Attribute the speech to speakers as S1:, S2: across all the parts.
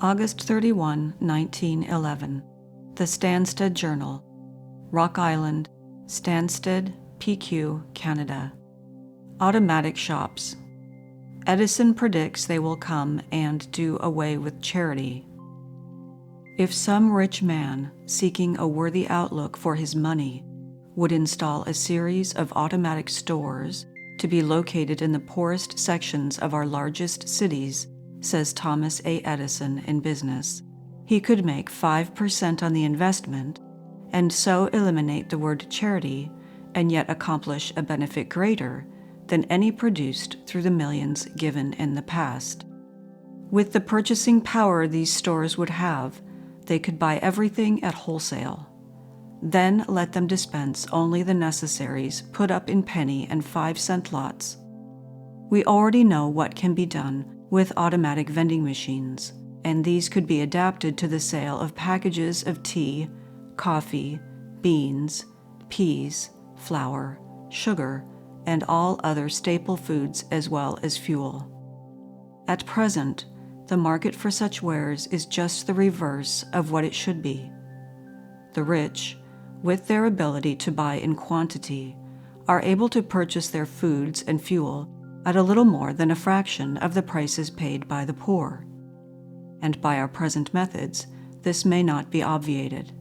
S1: August 31, 1911. The Stansted Journal, Rock Island, Stansted, PQ, Canada. Automatic shops. Edison predicts they will come and do away with charity. If some rich man, seeking a worthy outlook for his money, would install a series of automatic stores to be located in the poorest sections of our largest cities, says Thomas A. Edison in Business, he could make 5% on the investment and so eliminate the word charity and yet accomplish a benefit greater than any produced through the millions given in the past. With the purchasing power these stores would have, they could buy everything at wholesale. Then let them dispense only the necessaries put up in penny and 5-cent lots. We already know what can be done with automatic vending machines, and these could be adapted to the sale of packages of tea, coffee, beans, peas, flour, sugar, and all other staple foods as well as fuel. At present, the market for such wares is just the reverse of what it should be. The rich, with their ability to buy in quantity, are able to purchase their foods and fuel at a little more than a fraction of the prices paid by the poor. And by our present methods, this may not be obviated.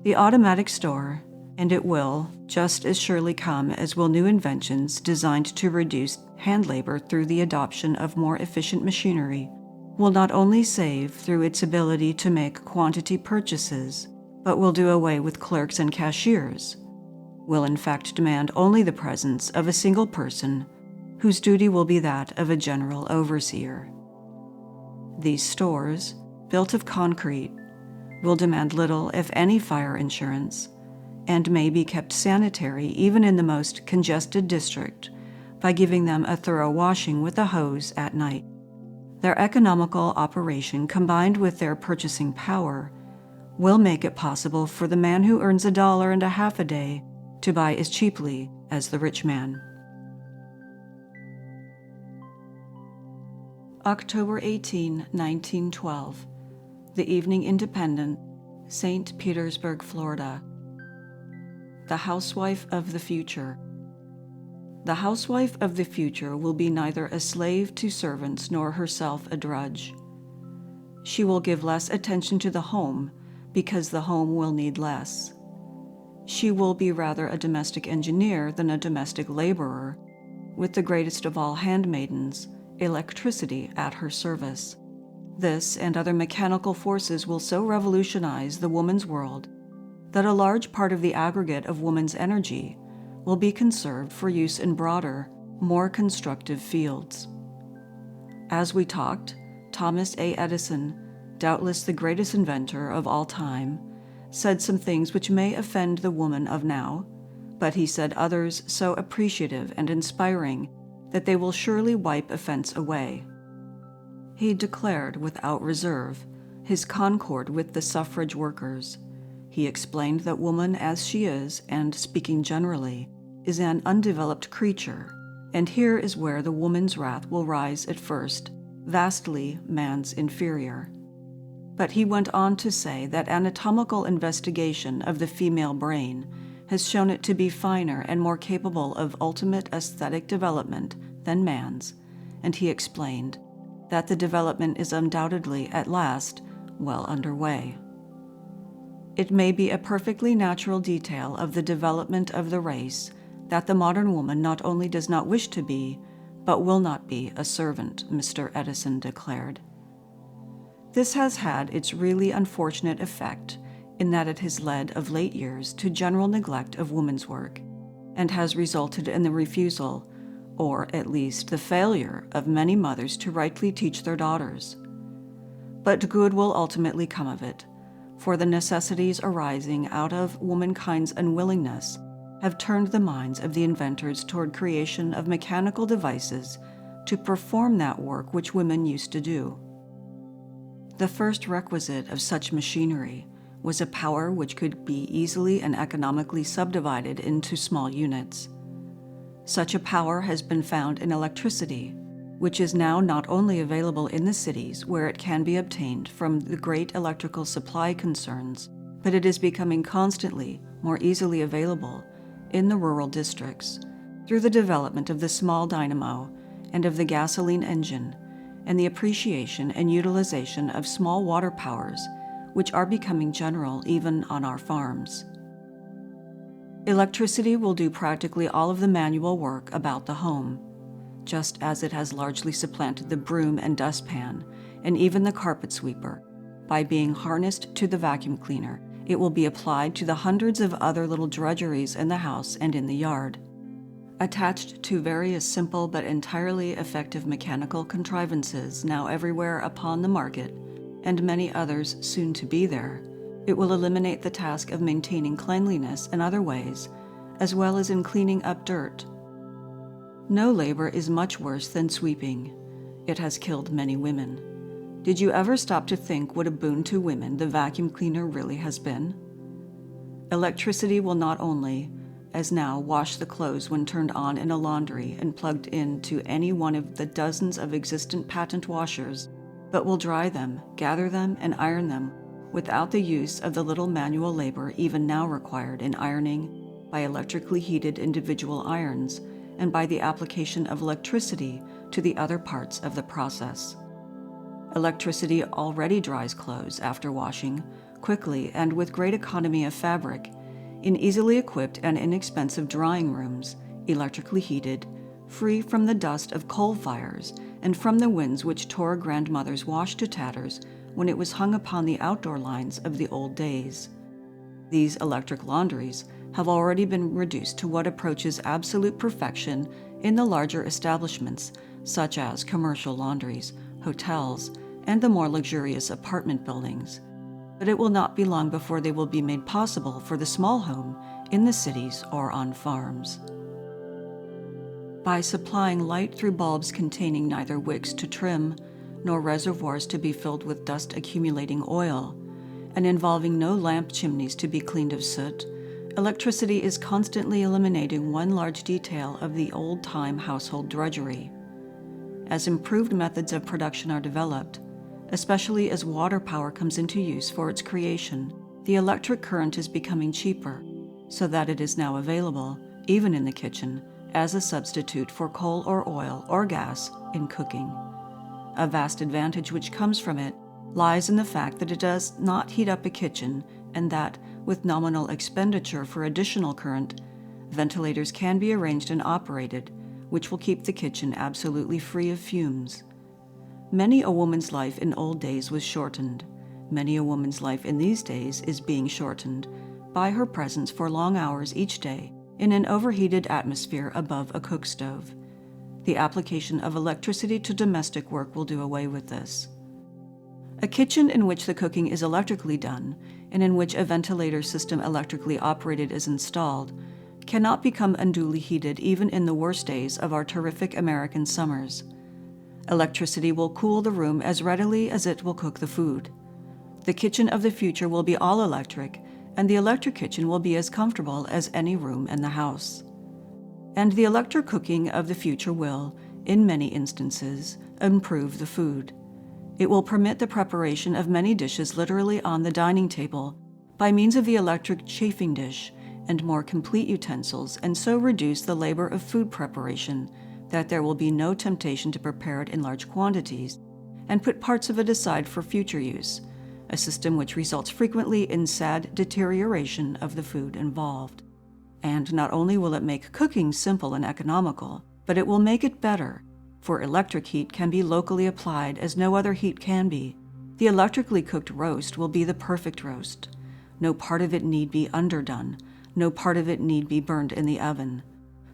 S1: The automatic store, and it will just as surely come as will new inventions designed to reduce hand labor through the adoption of more efficient machinery, will not only save through its ability to make quantity purchases, but will do away with clerks and cashiers, will in fact demand only the presence of a single person whose duty will be that of a general overseer. These stores, built of concrete, will demand little, if any, fire insurance, and may be kept sanitary even in the most congested district by giving them a thorough washing with a hose at night. Their economical operation, combined with their purchasing power, will make it possible for the man who earns $1.50 a day to buy as cheaply as the rich man. October 18, 1912. The Evening Independent, St. Petersburg, Florida. The Housewife of the Future. The housewife of the future will be neither a slave to servants nor herself a drudge. She will give less attention to the home because the home will need less. She will be rather a domestic engineer than a domestic laborer, with the greatest of all handmaidens, electricity, at her service. This and other mechanical forces will so revolutionize the woman's world that a large part of the aggregate of woman's energy will be conserved for use in broader, more constructive fields. As we talked, Thomas A. Edison, doubtless the greatest inventor of all time, said some things which may offend the woman of now, but he said others so appreciative and inspiring that they will surely wipe offense away. He declared without reserve his concord with the suffrage workers. He explained that woman as she is, and speaking generally, is an undeveloped creature, and here is where the woman's wrath will rise at first, vastly man's inferior. But he went on to say that anatomical investigation of the female brain has shown it to be finer and more capable of ultimate aesthetic development than man's, and he explained that the development is undoubtedly at last well underway. It may be a perfectly natural detail of the development of the race that the modern woman not only does not wish to be, but will not be a servant, Mr. Edison declared. This has had its really unfortunate effect in that it has led of late years to general neglect of woman's work, and has resulted in the refusal, or at least the failure, of many mothers to rightly teach their daughters. But good will ultimately come of it, for the necessities arising out of womankind's unwillingness have turned the minds of the inventors toward creation of mechanical devices to perform that work which women used to do. The first requisite of such machinery was a power which could be easily and economically subdivided into small units. Such a power has been found in electricity, which is now not only available in the cities where it can be obtained from the great electrical supply concerns, but it is becoming constantly more easily available in the rural districts through the development of the small dynamo and of the gasoline engine, and the appreciation and utilization of small water powers, which are becoming general even on our farms. Electricity will do practically all of the manual work about the home, just as it has largely supplanted the broom and dustpan, and even the carpet sweeper. By being harnessed to the vacuum cleaner, it will be applied to the hundreds of other little drudgeries in the house and in the yard. Attached to various simple but entirely effective mechanical contrivances now everywhere upon the market, and many others soon to be there, it will eliminate the task of maintaining cleanliness in other ways, as well as in cleaning up dirt. No labor is much worse than sweeping. It has killed many women. Did you ever stop to think what a boon to women the vacuum cleaner really has been? Electricity will not only, as now, wash the clothes when turned on in a laundry and plugged into any one of the dozens of existent patent washers, but will dry them, gather them, and iron them without the use of the little manual labor even now required in ironing by electrically heated individual irons and by the application of electricity to the other parts of the process. Electricity already dries clothes after washing, quickly and with great economy of fabric, in easily equipped and inexpensive drying rooms, electrically heated, free from the dust of coal fires and from the winds which tore grandmother's wash to tatters when it was hung upon the outdoor lines of the old days. These electric laundries have already been reduced to what approaches absolute perfection in the larger establishments, such as commercial laundries, hotels, and the more luxurious apartment buildings. But it will not be long before they will be made possible for the small home in the cities or on farms. By supplying light through bulbs containing neither wicks to trim, nor reservoirs to be filled with dust-accumulating oil, and involving no lamp chimneys to be cleaned of soot, electricity is constantly eliminating one large detail of the old-time household drudgery. As improved methods of production are developed, especially as water power comes into use for its creation, the electric current is becoming cheaper, so that it is now available, even in the kitchen, as a substitute for coal or oil or gas in cooking. A vast advantage which comes from it lies in the fact that it does not heat up a kitchen, and that, with nominal expenditure for additional current, ventilators can be arranged and operated, which will keep the kitchen absolutely free of fumes. Many a woman's life in old days was shortened. Many a woman's life in these days is being shortened by her presence for long hours each day in an overheated atmosphere above a cook stove. The application of electricity to domestic work will do away with this. A kitchen in which the cooking is electrically done, and in which a ventilator system electrically operated is installed, cannot become unduly heated even in the worst days of our terrific American summers. Electricity will cool the room as readily as it will cook the food. The kitchen of the future will be all electric, and the electric kitchen will be as comfortable as any room in the house. And the electric cooking of the future will, in many instances, improve the food. It will permit the preparation of many dishes literally on the dining table by means of the electric chafing dish and more complete utensils, and so reduce the labor of food preparation that there will be no temptation to prepare it in large quantities and put parts of it aside for future use, a system which results frequently in sad deterioration of the food involved. And not only will it make cooking simple and economical, but it will make it better, for electric heat can be locally applied as no other heat can be. The electrically cooked roast will be the perfect roast. No part of it need be underdone. No part of it need be burned in the oven.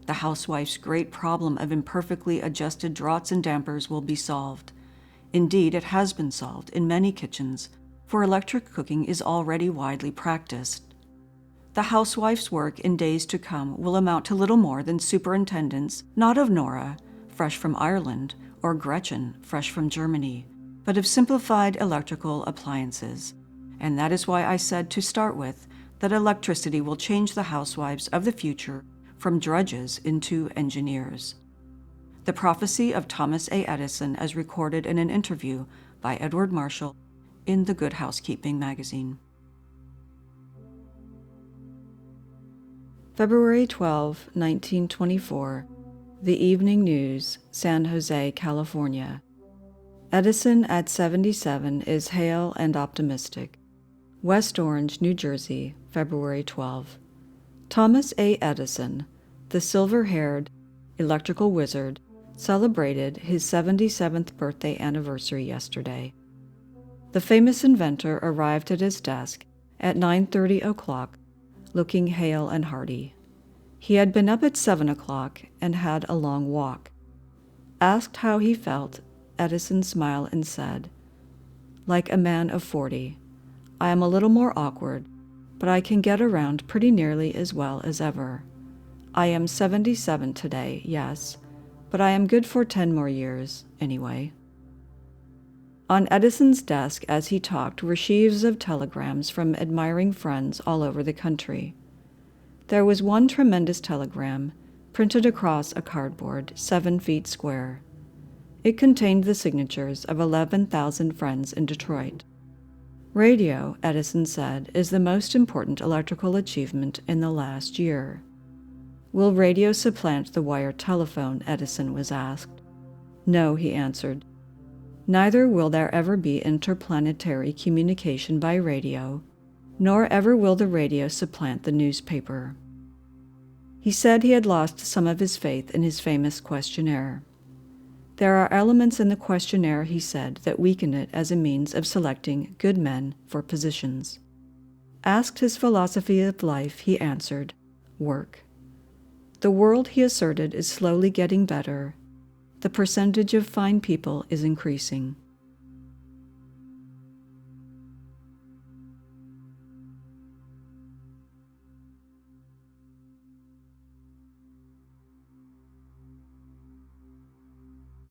S1: The housewife's great problem of imperfectly adjusted draughts and dampers will be solved. Indeed, it has been solved in many kitchens, for electric cooking is already widely practiced. The housewife's work in days to come will amount to little more than superintendence, not of Nora, fresh from Ireland, or Gretchen, fresh from Germany, but of simplified electrical appliances. And that is why I said to start with that electricity will change the housewives of the future from drudges into engineers. The Prophecy of Thomas A. Edison as recorded in an interview by Edward Marshall in The Good Housekeeping magazine. February 12, 1924. The Evening News, San Jose, California. Edison at 77 is hale and optimistic. West Orange, New Jersey, February 12. Thomas A. Edison, the silver-haired electrical wizard, celebrated his 77th birthday anniversary yesterday. The famous inventor arrived at his desk at 9:30 o'clock, looking hale and hearty. He had been up at 7 o'clock and had a long walk. Asked how he felt, Edison smiled and said, "Like a man of 40. I am a little more awkward, but I can get around pretty nearly as well as ever. I am 77 today, yes, but I am good for 10 more years, anyway." On Edison's desk as he talked were sheaves of telegrams from admiring friends all over the country. There was one tremendous telegram, printed across a cardboard 7 feet square. It contained the signatures of 11,000 friends in Detroit. Radio, Edison said, is the most important electrical achievement in the last year. Will radio supplant the wire telephone? Edison was asked. No, he answered. Neither will there ever be interplanetary communication by radio, nor ever will the radio supplant the newspaper. He said he had lost some of his faith in his famous questionnaire. There are elements in the questionnaire, he said, that weaken it as a means of selecting good men for positions. Asked his philosophy of life, he answered, work. The world, he asserted, is slowly getting better. The percentage of fine people is increasing.